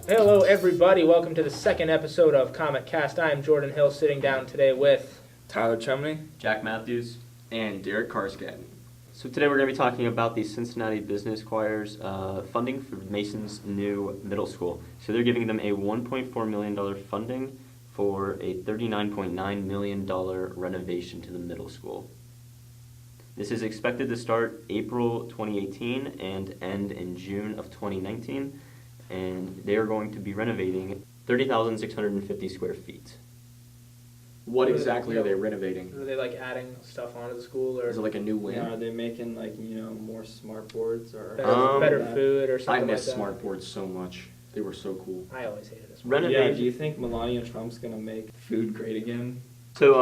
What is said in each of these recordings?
Hello, everybody. Welcome to the second episode of Comet Cast. I am Jordan Hill, sitting down today with Tyler Chumney, Jack Matthews, and Derek Carskadden. So today we're going to be talking about the Cincinnati Business Choir's funding for Mason's new middle school. So they're giving them a $1.4 million funding for a $39.9 million renovation to the middle school. This is expected to start April 2018 and end in June of 2019, and they are going to be renovating 30,650 square feet. What exactly are they renovating? Are they like adding stuff onto the school, or Is it like a new wing? are they making more smart boards or better food or I something miss like that? smart boards so much. They were so cool. I always hated this. Yeah, do you think Melania Trump's gonna make food great again? So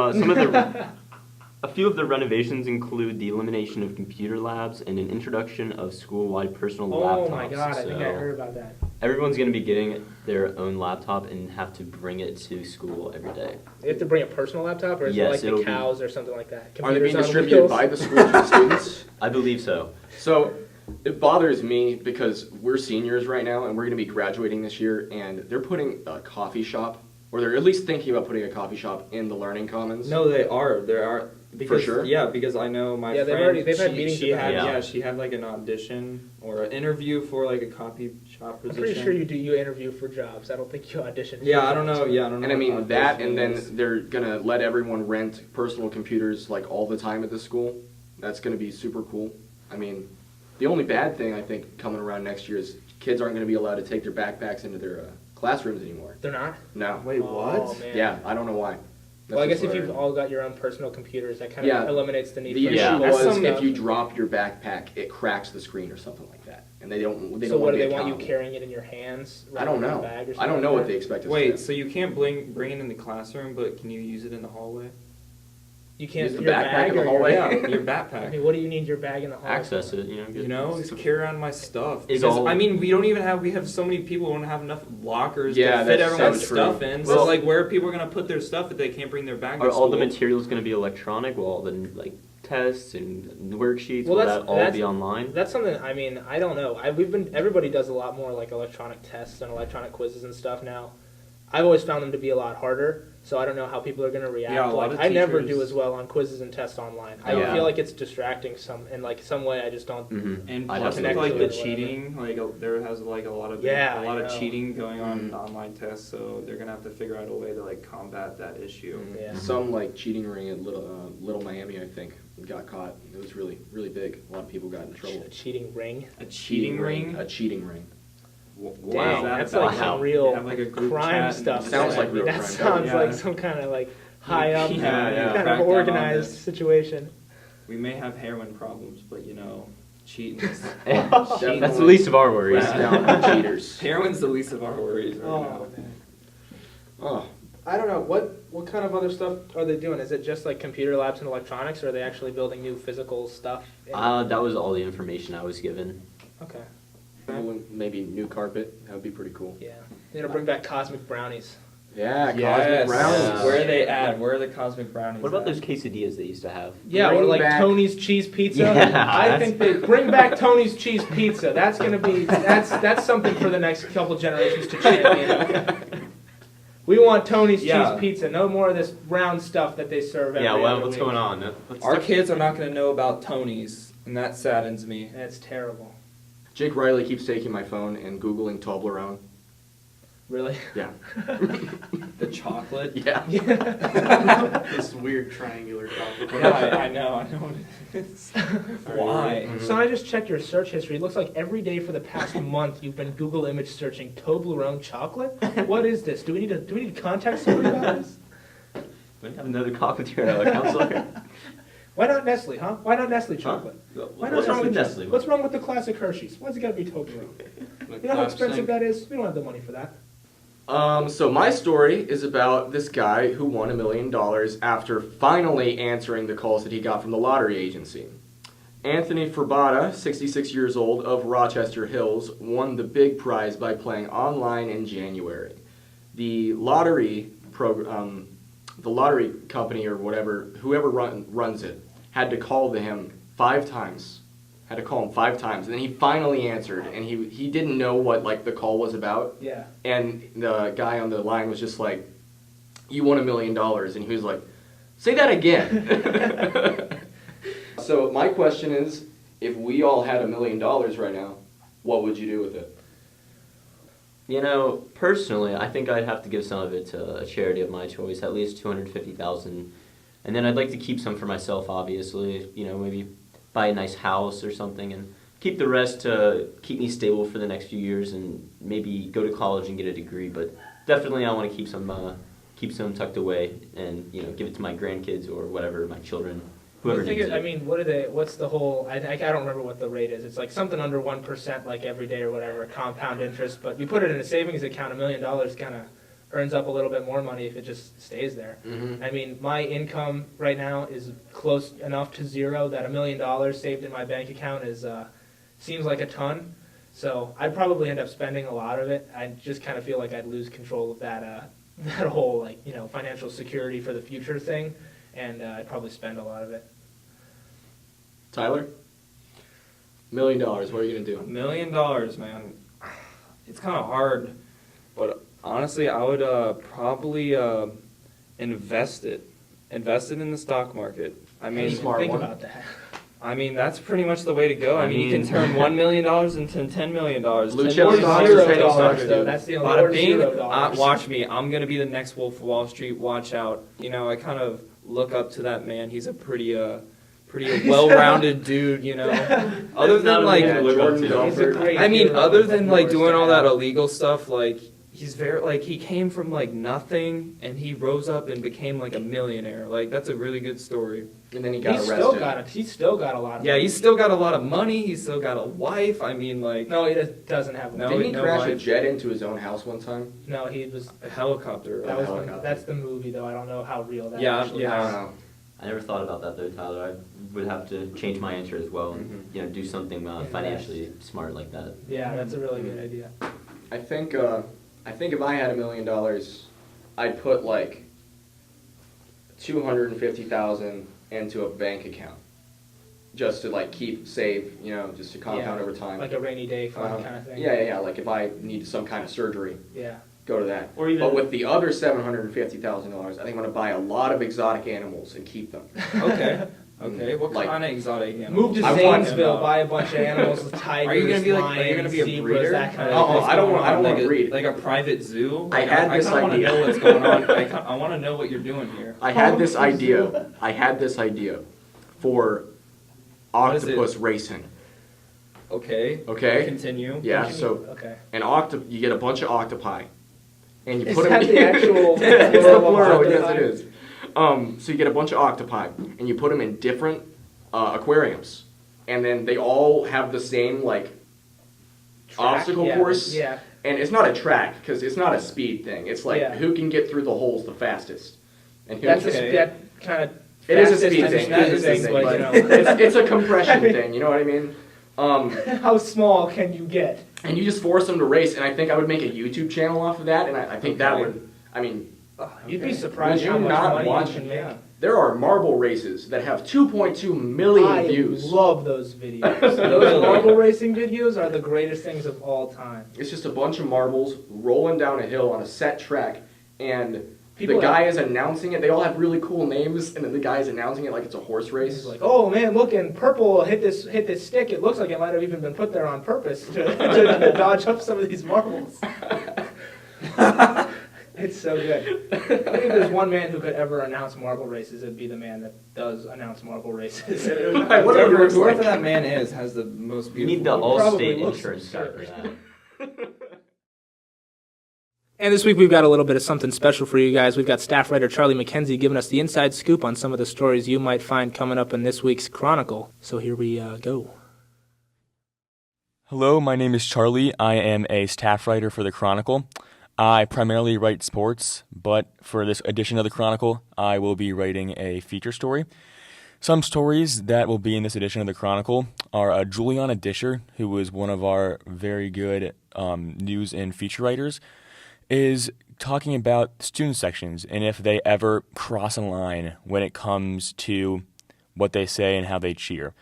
a few of the renovations include the elimination of computer labs and an introduction of school-wide personal laptops. Oh my god, I think I heard about that. Everyone's going to be getting their own laptop and have to bring it to school every day. You have to bring a personal laptop, or is Yes, it like the cows or something like that? Are they being Computers on distributed wheels? by the school to the students? I believe so. So it bothers me because we're seniors right now and we're going to be graduating this year, and they're putting a coffee shop, or they're at least thinking about putting a coffee shop in the Learning Commons. No, they are. There are. Because, For sure? Yeah, because I know my Yeah, friend. they've had meetings She about had, it. yeah, she had like an audition or an interview for like a coffee shop I'm position. pretty sure you do. You interview for jobs. I don't think you audition. For Yeah, I don't jobs. know. Yeah, I don't know. And I what mean that, audition and then is. they're gonna let everyone rent personal computers like all the time at the school. That's gonna be super cool. I mean, the only bad thing I think coming around next year is kids aren't gonna be allowed to take their backpacks into their classrooms anymore. They're not. No. Wait, Oh, what? man. Yeah, I don't know why. That's Well, I just guess if what you've all got your own personal computers, that kind of Yeah. eliminates the need The for issue Yeah. That's was some if stuff. you drop your backpack, it cracks the screen or something like that, and they don't. They So don't what want do to they be want you accountable. carrying it in your hands? I don't rather than know. a bag or I something don't know like what they that? expect us to Wait, do. so you can't bring it in the classroom, but can you use it in the hallway? You can't Use the your backpack bag in the or hallway? Your, Yeah, your I backpack. mean, what do you need your bag in the hallway? Access for? it, You know, just carry around my stuff. Is Because, all- I mean, we have so many people who don't have enough lockers Yeah, to fit that's everyone's so stuff true. in. Well- So, like, where are people going to put their stuff if they can't bring their bag to Are all the school? materials going to be electronic? Will all the tests and worksheets, Well, will that's- that all that's- be online? That's something. I mean, I don't know. Everybody does a lot more like electronic tests and electronic quizzes and stuff now. I've always found them to be a lot harder, so I don't know how people are going to react. Yeah, a lot like, of I never teachers- do as well on quizzes and tests online. I Yeah. feel like it's distracting in like some way. I just don't. Mm-hmm. And I plus, definitely like agree. the cheating, there has like a lot of Yeah, I know. cheating going on in Mhm. online tests, so they're gonna have to figure out a way to like combat that issue. Yeah. Some like cheating ring at Little Miami, I think, got caught. It was really big. A lot of people got in trouble. A cheating ring. A cheating ring? A cheating ring. What Dang, is that that's about? like some real You have, like, a group crime chat stuff. Sounds like real that crime. sounds Yeah. like some kind of like high up, Yeah, kind crack of down on organized this. situation. We may have heroin problems, but cheating is That's Definitely the least of our worries. Press down on cheaters. heroin's the least of our worries right Oh now. man. Oh, I don't know what kind of other stuff are they doing? Is it just like computer labs and electronics, or are they actually building new physical stuff? That was all the information I was given. Okay. maybe new carpet. That would be pretty cool. Yeah. They're gonna bring back cosmic brownies. Yeah, Yes. cosmic brownies. Yeah. Where are they at? Where are the cosmic brownies? What about at? those quesadillas they used to have? Yeah, Bring or like back- Tony's cheese pizza. Yeah, I think they bring back Tony's cheese pizza. That's gonna be that's something for the next couple generations to champion. We want Tony's Yeah. cheese pizza. No more of this round stuff that they serve. Every other what's week. going on? Our kids are not going to know about Tony's, and that saddens me. That's terrible. Jake Riley keeps taking my phone and Googling Toblerone. Really? Yeah. The chocolate. Yeah. This weird triangular chocolate. Yeah, I know what it is. Why? So I just checked your search history. It looks like every day for the past month you've been Google image searching Toblerone chocolate. What is this? Do we need to contact somebody about this? We have another cock with your counselor. Why not Nestle, huh? Why not Nestle chocolate? Why not What's wrong with chocolate? Nestle? What's wrong with the classic Hershey's? Why's it got to be Toblerone? You know how expensive that is? We don't have the money for that. So my story is about this guy who won $1 million after finally answering the calls that he got from the lottery agency. Anthony Ferbata, 66 years old, of Rochester Hills, won the big prize by playing online in January. The lottery company or whatever, whoever runs it, had to call him 5 times. Had to call him 5 times, and then he finally answered, and he didn't know what like the call was about. Yeah. And the guy on the line was just like, "You won $1 million," and he was like, "Say that again." So my question is, if we all had $1 million right now, what would you do with it? You know, personally, I think I'd have to give some of it to a charity of my choice, at least $250,000, and then I'd like to keep some for myself. Obviously, you know, maybe buy a nice house or something, and keep the rest to keep me stable for the next few years, and maybe go to college and get a degree. But definitely, I want to keep some tucked away, and you know, give it to my grandkids or whatever, my children. Whoever needs it. I mean, what's the whole, I don't remember what the rate is. It's like something under 1% like every day or whatever, compound interest. But you put it in a savings account, $1 million kind of earns up a little bit more money if it just stays there. Mm-hmm. I mean, my income right now is close enough to zero that $1 million saved in my bank account seems like a ton. So I'd probably end up spending a lot of it. I just kind of feel like I'd lose control of that whole like, you know, financial security for the future thing. And I'd probably spend a lot of it. Tyler? $1 million, what are you going to $1 do? million, man. It's kind of hard, but honestly, I would probably invest it in the stock market. I mean, Smart think one. about that. I mean, that's pretty much the way to go. I mean, you can turn $1 million into $10 million. Blue $10 chip million stocks is or $0 penny stocks, though. dude? That's the only Bada or bing. $0. Watch me. I'm going to be the next Wolf of Wall Street. Watch out. You know, I kind of look up to that man. He's a pretty well-rounded dude, you know. Other than like, Jordan He's a Belfort. great I mean, hero other of than like yours doing to all that have. illegal stuff, like he's very like he came from like nothing and he rose up and became like a millionaire. Like that's a really good story. And then he got He's arrested. still got a lot of Yeah, money. he's still got a lot of money. He's still got a wife. I mean, like No, he doesn't have No, one. Didn't he no crash a life. jet into his own house one time? No, he was. a helicopter. That was helicopter. that's the movie though. I don't know how real that. Yeah, actually yeah. I is. don't know. I never thought about that though, Tyler. I would have to change my answer as well, and you know, do something financially smart like that. Yeah, that's a really good idea. I think if I had $1 million, I'd put like $250,000 into a bank account, just to like keep save, you know, just to compound Yeah, over time. Like a rainy day fund kind of thing. Yeah. Like if I need some kind of surgery, Yeah. go to that. Or even- But with the other $750,000, I think I'm gonna buy a lot of exotic animals and keep them. Okay. Okay. What Like- kind of exotic animal? Move to I want- Zanesville, buy a bunch of animals, tigers, Are you gonna be like? lions, Are you gonna be a zebras, breeder? that kind Oh, of I don't want like to breed. like a private zoo. I had this I kind of want to idea. know what's going on. I want to know what you're doing here. I had this idea for What is it? octopus racing. Okay. Okay. Continue. Yeah. So Okay. you get a bunch of octopi, and you Is put that them. the actual It's the plural of plural. Yes, octopi? it is. So you get a bunch of octopi, and you put them in different aquariums, and then they all have the same like obstacle yeah, course. Yeah. And it's not a track because it's not a speed thing. It's like Yeah. who can get through the holes the fastest, and who That's can, Okay. that kind of. It is a speed thing. That is a thing, speed but, thing. you know, it's a compression thing. You know what I mean? how small can you get? And you just force them to race, and I think I would make a YouTube channel off of that, and I think that Okay. would. I mean, You'd be Okay. surprised Would you how much not money watch you can Yeah. make. there are marble races that have 2.2 million I views. love those videos. Really? Those marble racing videos are the greatest things of all time. It's just a bunch of marbles rolling down a hill on a set track, and People the guy have- is announcing it. They all have really cool names, and then the guy is announcing it like it's a horse race. He's like, oh man, look, and purple hit this stick. It looks like it might have even been put there on purpose to dodge up some of these marbles. It's so good. I think if there's one man who could ever announce marble races, it'd be the man that does announce marble races. Whatever Whoever, it looks whoever like. that man is has the most You beautiful. need the It probably Allstate looks insurance guy for absurd. that. And this week we've got a little bit of something special for you guys. We've got staff writer Charlie McKenzie giving us the inside scoop on some of the stories you might find coming up in this week's Chronicle. So here we go. Hello, my name is Charlie. I am a staff writer for the Chronicle. I primarily write sports, but for this edition of the Chronicle, I will be writing a feature story. Some stories that will be in this edition of the Chronicle are Juliana Disher, who was one of our very good news and feature writers, is talking about student sections and if they ever cross a line when it comes to what they say and how they cheer.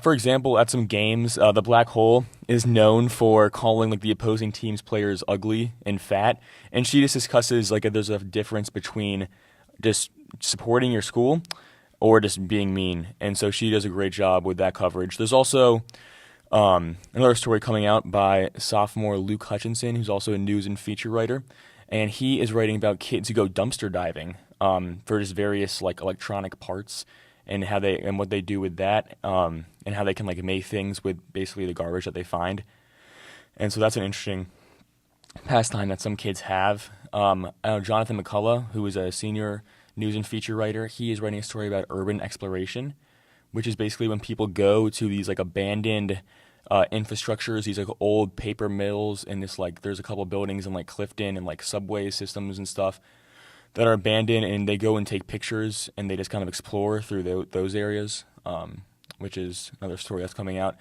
For example, at some games, the black hole is known for calling like the opposing team's players ugly and fat, and she just discusses like if there's a difference between just supporting your school or just being mean, and so she does a great job with that coverage. There's also another story coming out by sophomore Luke Hutchinson, who's also a news and feature writer, and he is writing about kids who go dumpster diving for just various like electronic parts and how they and what they do with that, and how they can like make things with basically the garbage that they find. And so that's an interesting pastime that some kids have. I know Jonathan McCullough, who is a senior news and feature writer, he is writing a story about urban exploration, which is basically when people go to these like abandoned infrastructures, these like old paper mills, and this like there's a couple buildings in like Clifton and like subway systems and stuff that are abandoned, and they go and take pictures and they just kind of explore through those areas, which is another story that's coming out.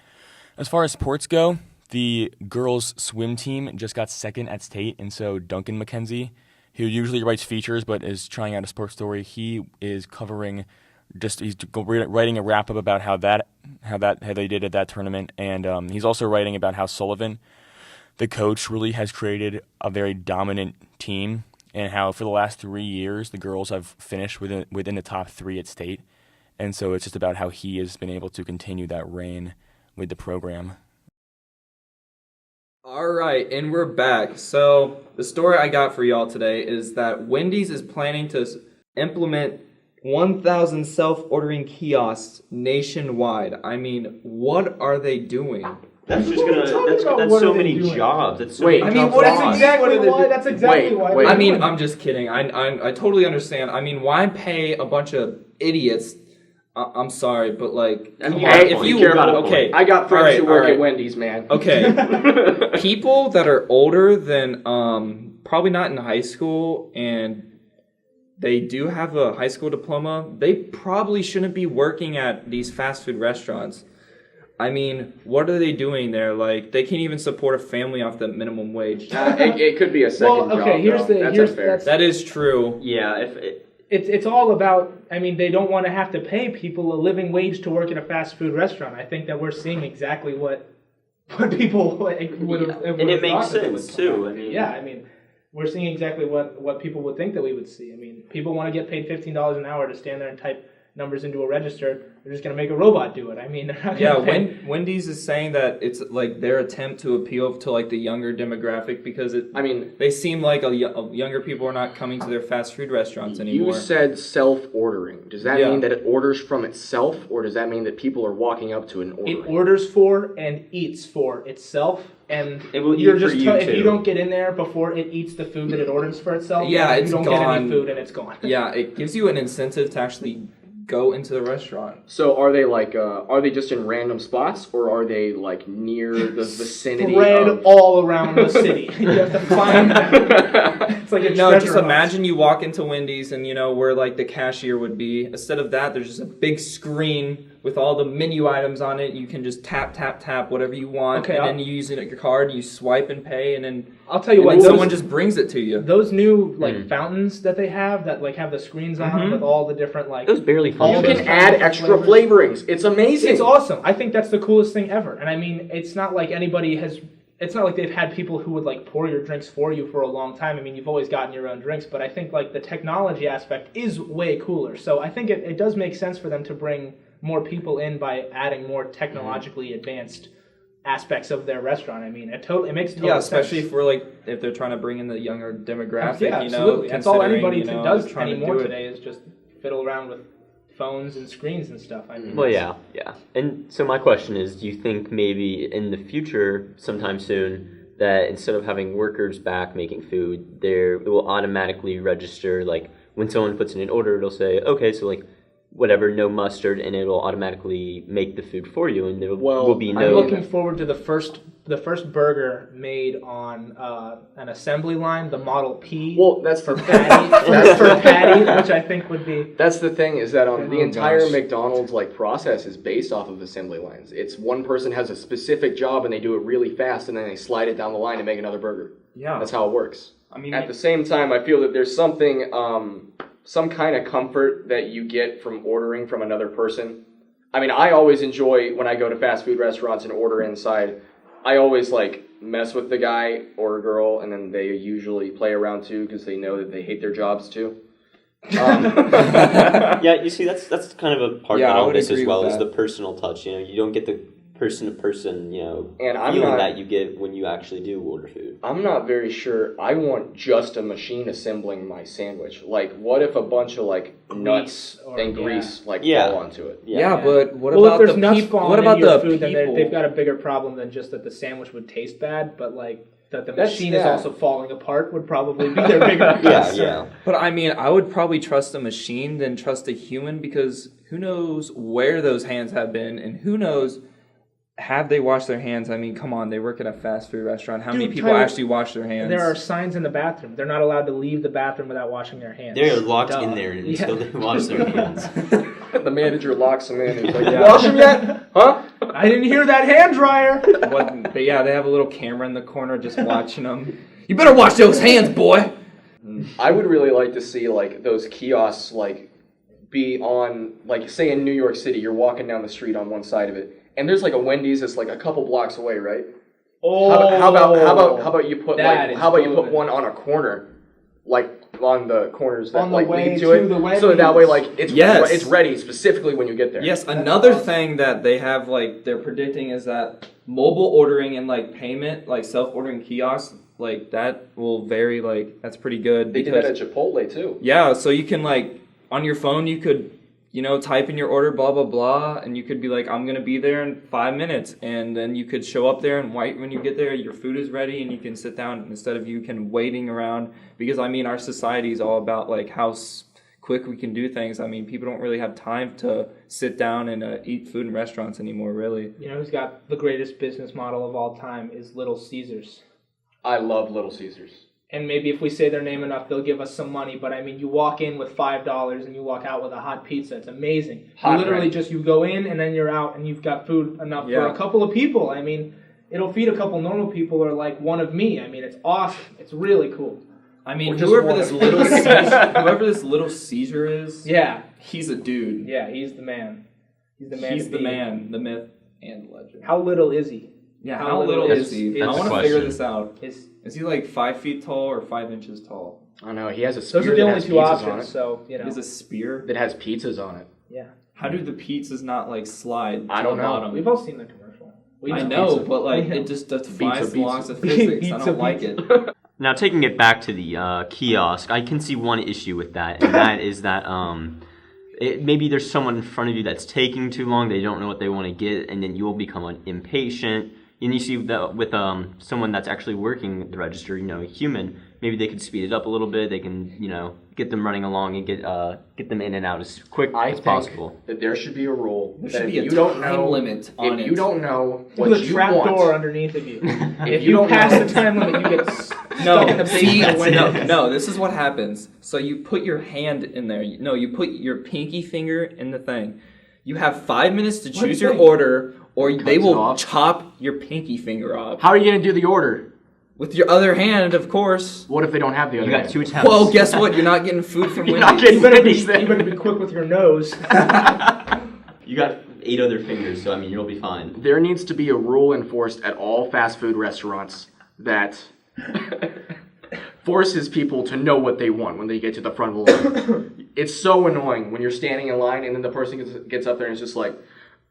As far as sports go, the girls' swim team just got second at state, and so Duncan McKenzie, who usually writes features but is trying out a sports story, he is covering he's writing a wrap up about how they did at that tournament, and he's also writing about how Sullivan, the coach, really has created a very dominant team, and how for the last 3 years the girls have finished within the top 3 at state, and so it's just about how he has been able to continue that reign with the program. All right, and we're back. So the story I got for y'all today is that Wendys is planning to implement 1,000 self-ordering kiosks nationwide. I mean, what are they doing? That's just that's so many jobs. That's so Wait, many I mean, jobs what is lost. exactly why. That's exactly Wait, why. wait. I mean, I'm just kidding. I totally understand. I mean, why pay a bunch of idiots? I'm sorry, but like, I mean, come you on, care if about you it, you care about it. okay, I got friends who work all right. at Wendys, man. Okay, people that are older than probably not in high school and they do have a high school diploma, they probably shouldn't be working at these fast food restaurants. I mean, what are they doing there? Like, they can't even support a family off the minimum wage. It could be a second Well, okay, job, though. That's unfair. that's- That is true. Yeah, It's all about, I mean, they don't want to have to pay people a living wage to work at a fast food restaurant. I think that we're seeing exactly what people would have and it makes sense too. I mean, Yeah, I mean, we're seeing exactly what people would think that we would see. I mean, people want to get paid $15 an hour to stand there and type numbers into a register. They're just going to make a robot do it. I mean, they're not Yeah, going to pay. Wendy's is saying that it's like their attempt to appeal to like the younger demographic because they seem like younger people are not coming to their fast food restaurants anymore. You said self-ordering. Does that mean that it orders from itself, or does that mean that people are walking up to an order? It orders for and eats for itself, and It will you're eat for just you if too. you don't get in there before it eats the food that it orders for itself, Yeah, you it's don't get gone. any food and it's gone. Yeah, it gives you an incentive to actually go into the restaurant. So are they like are they just in random spots, or are they like near the vicinity Spread of... all around the city. You have to find them. It's like a No, treasure just hunt. imagine you walk into Wendy's and where like the cashier would be. Instead of that, there's just a big screen with all the menu items on it. You can just tap, tap, tap whatever you want, Okay, and then you use your card, you swipe and pay, and then I'll tell you what. then someone just brings it to you. Those new fountains that they have that like have the screens on with all the different like. Those barely You function. those can kinds add of extra flavors. flavorings. It's amazing. It's awesome. I think that's the coolest thing ever. And I mean, it's not like anybody has. It's not like they've had people who would like pour your drinks for you for a long time. I mean, you've always gotten your own drinks, but I think like the technology aspect is way cooler. So I think it does make sense for them to bring more people in by adding more technologically advanced aspects of their restaurant. I mean, it makes total sense. especially if they're trying to bring in the younger demographic. Yeah, absolutely. That's all considering, anybody does trying to anymore do it. today is just fiddle around with phones and screens and stuff. I mean, Well, yeah. And so my question is, do you think maybe in the future, sometime soon, that instead of having workers back making food, it will automatically register, like, when someone puts in an order, it'll say, okay, so, like, whatever, no mustard, and it'll automatically make the food for you, and there will be no... I'm looking forward to the first burger made on an assembly line, the Model P. Well, that's for patty, for patty, which I think would be. That's the thing, is that the entire gosh. McDonald's like process is based off of assembly lines. It's one person has a specific job and they do it really fast, and then they slide it down the line to make another burger. Yeah. That's how it works. I mean, At the same time, I feel that there's something, some kind of comfort that you get from ordering from another person. I mean, I always enjoy when I go to fast food restaurants and order inside. I always like mess with the guy or girl, and then they usually play around too because they know that they hate their jobs too. Yeah, you see, that's kind of a part Yeah, of I all would this as agree well, with is that. the personal touch. You know, you don't get the person-to-person, And I'm feeling not- that you get when you actually do order food. I'm not very sure. I want just a machine assembling my sandwich. Like, what if a bunch of like nuts Grease or- and grease like Yeah. fall onto it? Yeah, but what Well, if about there's the nuts people? falling What about into your the food, then people? they've got a bigger problem than just that the sandwich would taste bad, but like that the That's- machine is yeah. also falling apart would probably be their bigger Yeah, concern. yeah. But I mean, I would probably trust a machine than trust a human because who knows where those hands have been and who knows have they washed their hands? I mean, come on, they work at a fast food restaurant. How many Dude, people Tyler, actually wash their hands? There are signs in the bathroom. They're not allowed to leave the bathroom without washing their hands. They're locked Duh. in there until they wash their hands. The manager locks them in and he's like, Yeah. "Wash them yet? Huh?" I didn't hear that hand dryer. But yeah, they have a little camera in the corner just watching them. You better wash those hands, boy. I would really like to see like those kiosks like be on, like, say in New York City, you're walking down the street on one side of it, and there's like a Wendy's that's like a couple blocks away, right? How about you put that like is how about you put good. one on a corner, like on the corners that On the like way lead to to it, the so that way Wendy's. like it's Yes. it's ready specifically when you get there. Yes, another thing that they have, like, they're predicting is that mobile ordering and, like, payment, like, self-ordering kiosks, like, that will vary, like, that's pretty good. They did that at Chipotle too. Yeah, so you can, like, on your phone, you could, type in your order, blah, blah, blah, and you could be like, I'm going to be there in 5 minutes. And then you could show up there, and right when you get there, your food is ready, and you can sit down instead of you can waiting around. Because, I mean, our society is all about, like, how quick we can do things. I mean, people don't really have time to sit down and eat food in restaurants anymore, really. You know who's got the greatest business model of all time is Little Caesars. I love Little Caesars. And maybe if we say their name enough, they'll give us some money. But I mean, you walk in with $5 and you walk out with a hot pizza. It's amazing. Hot You literally bread. you go in and then you're out and you've got food enough for Yeah. a couple of people. I mean, it'll feed a couple normal people or like one of me. I mean, it's awesome. It's really cool. I mean, Or just whoever one. this little Caesar is, Yeah, he's a dude. yeah, he's the man. He's the man. He's to the be. man, the myth, and the legend. How little is he? Yeah, how how little little is- is he? is I the want to figure question. this out. Is Is he like 5 feet tall or 5 inches tall? I don't know. He has a spear those are the that only has two pizzas on options. it. So He has a spear. That has pizzas on it. yeah, How do the pizzas not like slide to I don't the know. bottom? we've all seen the commercial. We I know. know, pizza. but like We know. it just defies Pizza, the laws of pizza. physics. I Pizza, don't like pizza. it. Now, taking it back to the kiosk, I can see one issue with that, and that is that maybe there's someone in front of you that's taking too long, they don't know what they want to get, and then you'll become impatient. And you see that with someone that's actually working the register, human, maybe they could speed it up a little bit. They can, get them running along and get them in and out as quick I as think possible. that there should be a rule There that should if be a you don't time know limit on if it. you don't know Put what a you trap want, door underneath of you. If you you don't pass know- the time limit, you get stuck No, in the see, basement window. no, this is what happens. So you put your hand in there. No, you put your pinky finger in the thing. You have 5 minutes to choose your thing? order, or they it will off? chop your pinky finger off. how are you going to do the order? With your other hand, of course. What if they don't have the other You got hand? 2 attempts. Well, guess what? You're not getting food from You're Wendy's. not getting You better be, Wendy's then. you better be quick with your nose. You got 8 other fingers, so I mean, you'll be fine. There needs to be a rule enforced at all fast food restaurants that forces people to know what they want when they get to the front of the line. It's so annoying when you're standing in line and then the person gets up there and is just like,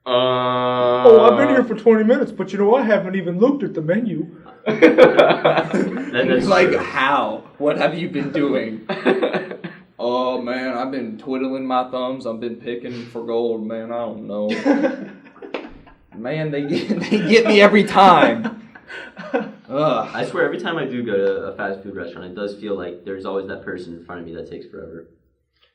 Oh, I've been here for 20 minutes, but I haven't even looked at the menu. That's Like, true. how? What have you been doing? Oh, man, I've been twiddling my thumbs. I've been picking for gold, man. I don't know. Man, they get me every time. Ugh. I swear, every time I do go to a fast food restaurant, it does feel like there's always that person in front of me that takes forever.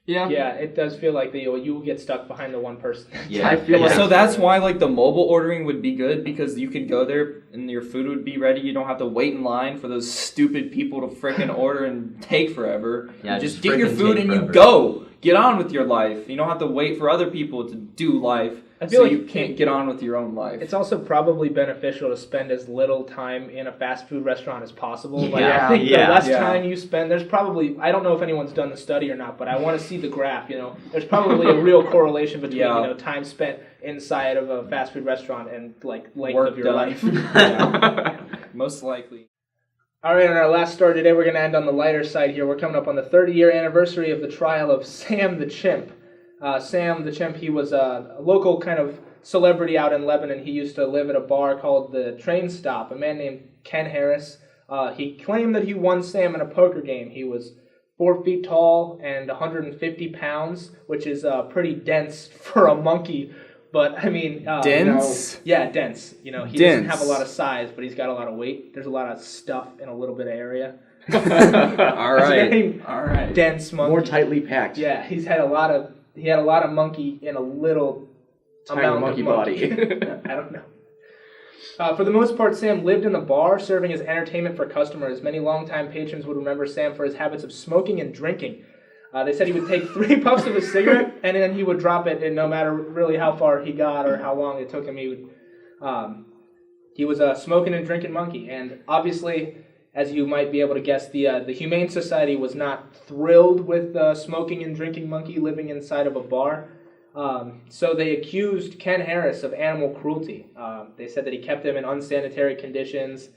yeah. Yeah, it does feel like you will get stuck behind the one person. Yeah, I feel like- So that's why, like, the mobile ordering would be good, because you could go there and your food would be ready. You don't have to wait in line for those stupid people to frickin' order and take forever. Yeah, You just just get your frickin' food take and you forever. go. Get on with your life. You don't have to wait for other people to do life. I feel so like you can't get on with your own life. It's also probably beneficial to spend as little time in a fast food restaurant as possible. Like, Yeah, I think yeah, the less yeah. time you spend, there's probably, I don't know if anyone's done the study or not, but I want to see the graph, There's probably a real correlation between, Yeah. time spent inside of a fast food restaurant and like length Work of your done. life. Yeah. Most likely. All right, on our last story today, we're going to end on the lighter side here. We're coming up on the 30-year anniversary of the trial of Sam the Chimp. Sam the Chimp, he was a local kind of celebrity out in Lebanon. He used to live at a bar called the Train Stop. A man named Ken Harris. He claimed that he won Sam in a poker game. He was 4 feet tall and 150 pounds, which is pretty dense for a monkey. But, I mean... Dense? Yeah, dense. He doesn't have a lot of size, but he's got a lot of weight. There's a lot of stuff in a little bit of area. All right. All right. Dense monkey. More tightly packed. Yeah, he had a lot of monkey in a little Tiny amount monkey of body. I don't know. For the most part, Sam lived in the bar, serving as entertainment for customers. Many longtime patrons would remember Sam for his habits of smoking and drinking. They said he would take 3 puffs of a cigarette, and then he would drop it, and no matter really how far he got or how long it took him, he was a smoking and drinking monkey. And obviously, as you might be able to guess, the Humane Society was not thrilled with the smoking and drinking monkey living inside of a bar. So they accused Ken Harris of animal cruelty. They said that he kept him in unsanitary conditions,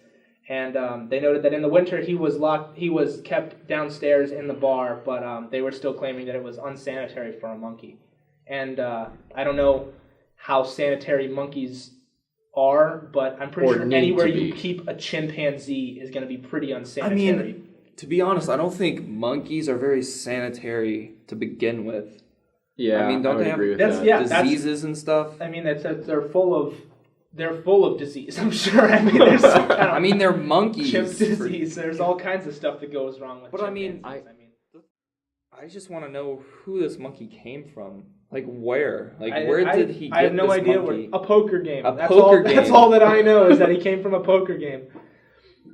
and they noted that in the winter he was kept downstairs in the bar, but they were still claiming that it was unsanitary for a monkey. And I don't know how sanitary monkeys are, but I'm pretty Or sure need anywhere to you be. keep a chimpanzee is going to be pretty I unsanitary. mean, to be honest, I don't think monkeys are very sanitary to begin with. Yeah, I mean, don't would they have agree with That's- that. yeah. Diseases and stuff? I mean, they're full of disease. I'm sure. I mean, there's some kind of I mean, they're monkeys. chimp disease. There's all kinds of stuff that goes wrong with. But I mean, chimpanzees. I just want to know who this monkey came from. Like, where? Like, I- where I- did he get I have no this idea. monkey? A poker game. A That's poker That's game. all that I know is that he came from a poker game.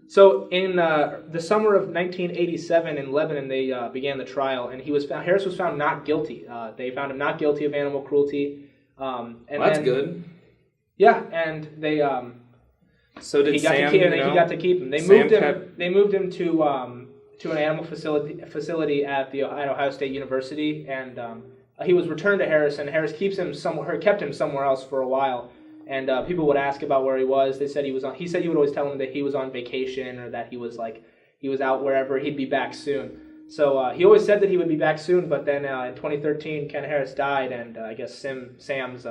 So in the summer of 1987 in Lebanon, they began the trial, and Harris was found not guilty. They found him not guilty of animal cruelty. And Well, that's then- good. Yeah, and they So did he got Sam, to keep, you he know, got to keep him. They Sam moved him. kept- They moved him to an animal facility at the Ohio State University, and he was returned to Harris. And Harris kept him somewhere else for a while. And people would ask about where he was. They said he was on. He said he would always tell them that he was on vacation or that he was out wherever. He'd be back soon. So he always said that he would be back soon. But then in 2013, Ken Harris died, and I guess Sam's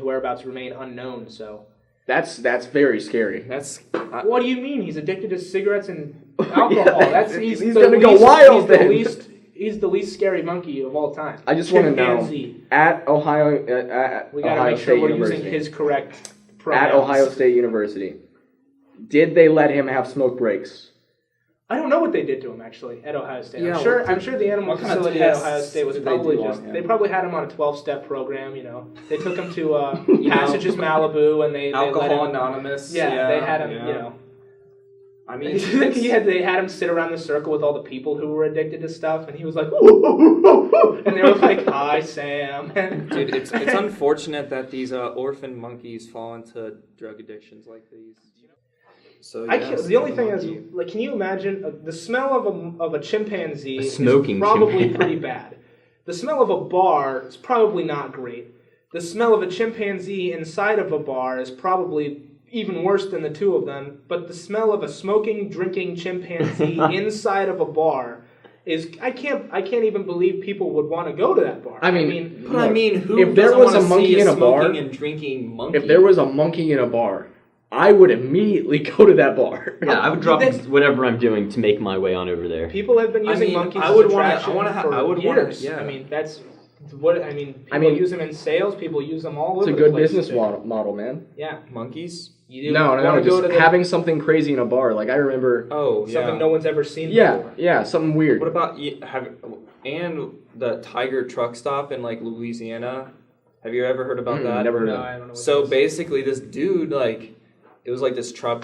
whereabouts remain unknown. So. That's very scary. What do you mean? He's addicted to cigarettes and alcohol. He's He's the gonna go least- wild then. He's the least scary monkey of all time. I just want to know Chimpanzee. at Ohio at We got to Ohio make sure State we're University. using his correct pronouns. At Ohio State University, did they let him have smoke breaks? I don't know what they did to him actually at Ohio State. Yeah, I'm sure the animal what kind of facility at tests Ohio State was did they probably do on just. him? They probably had him on a 12-step program. They took him to Passages Malibu, and they let Alcohol him, Anonymous. Yeah, they had him. Yeah. I mean, they had him sit around the circle with all the people who were addicted to stuff, and he was like, "Ooh, ooh, ooh, ooh, ooh," and they were like, "Hi, Sam." dude, it's unfortunate that these orphan monkeys fall into drug addictions like these. So The only thing is, like, can you imagine the smell of a chimpanzee A smoking is probably chimpanzee. pretty bad. The smell of a bar is probably not great. The smell of a chimpanzee inside of a bar is probably even worse than the two of them. But the smell of a smoking, drinking chimpanzee inside of a bar is I can't even believe people would want to go to that bar. I mean, But I mean, who if there doesn't was wanna a monkey see in a bar, smoking and drinking monkey? if there was a monkey in a bar, I would immediately go to that bar. Yeah, I would drop Then- whatever I'm doing to make my way on over there. People have been I using mean, monkeys I would as wanna- attraction for I would wanna- years. yeah. I mean, that's what I mean. People I mean- use them in sales. People use them all It's over a the good place. business model, man. Yeah, monkeys? you No, wanna go just to the- having something crazy in a bar. Like I remember. Oh, yeah. something no one's ever seen Yeah, before. yeah, something weird. What about and the Tiger truck stop in like Louisiana? Have you ever heard about that? Never heard No, of I it. don't know. What So that is. basically, this dude it was like this truck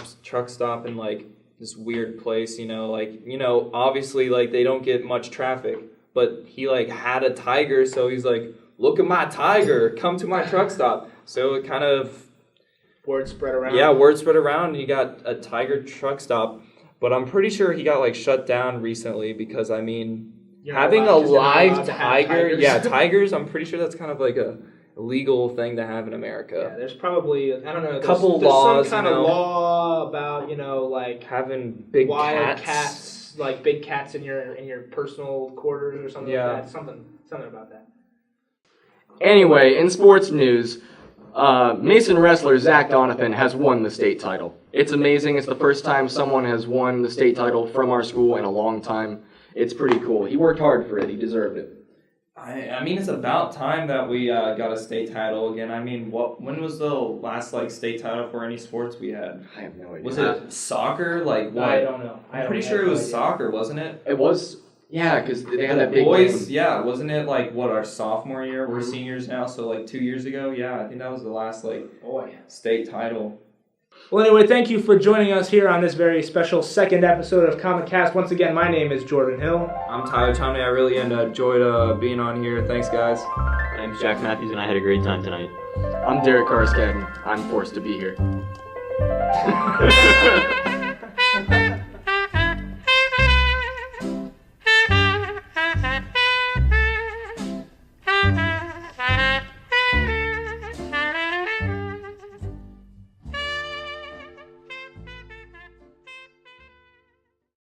stop in like this weird place. Obviously they don't get much traffic, but he had a tiger, so he's like, "Look at my tiger! Come to my truck stop." So it kind of word spread around. Yeah, word spread around. You got a Tiger truck stop, but I'm pretty sure he got shut down recently because You're not having a allowed- 'cause you're not live allowed to have tiger, tigers. yeah, tigers. I'm pretty sure that's kind of like a legal thing to have in Yeah, America. there's probably, I don't know, there's, Couple there's laws, some kind you of know. law about, like Having big wild cats. like big cats in your personal quarters or something Yeah. like that. Something about that. Anyway, in sports news, Mason wrestler Zach Donovan has won the state title. It's amazing. It's the first time someone has won the state title from our school in a long time. It's pretty cool. He worked hard for it. He deserved it. I mean, it's about time that we got a state title again. I mean, when was the last state title for any sports we had? I have no idea. Was it soccer? Like what? I don't know. I'm pretty sure it was soccer, wasn't it? It was, yeah, because they had that big Boys, game. yeah, wasn't it our sophomore year? We're seniors now, so 2 years ago. Yeah, I think that was the last state title. Well, anyway, thank you for joining us here on this very special second episode of Comet Cast. Once again, my name is Jordan Hill. I'm Tyler Chumney. I really enjoyed being on here. Thanks, guys. My name's Jack Matthews, and I had a great time tonight. I'm Derek Carskadden. I'm forced to be here.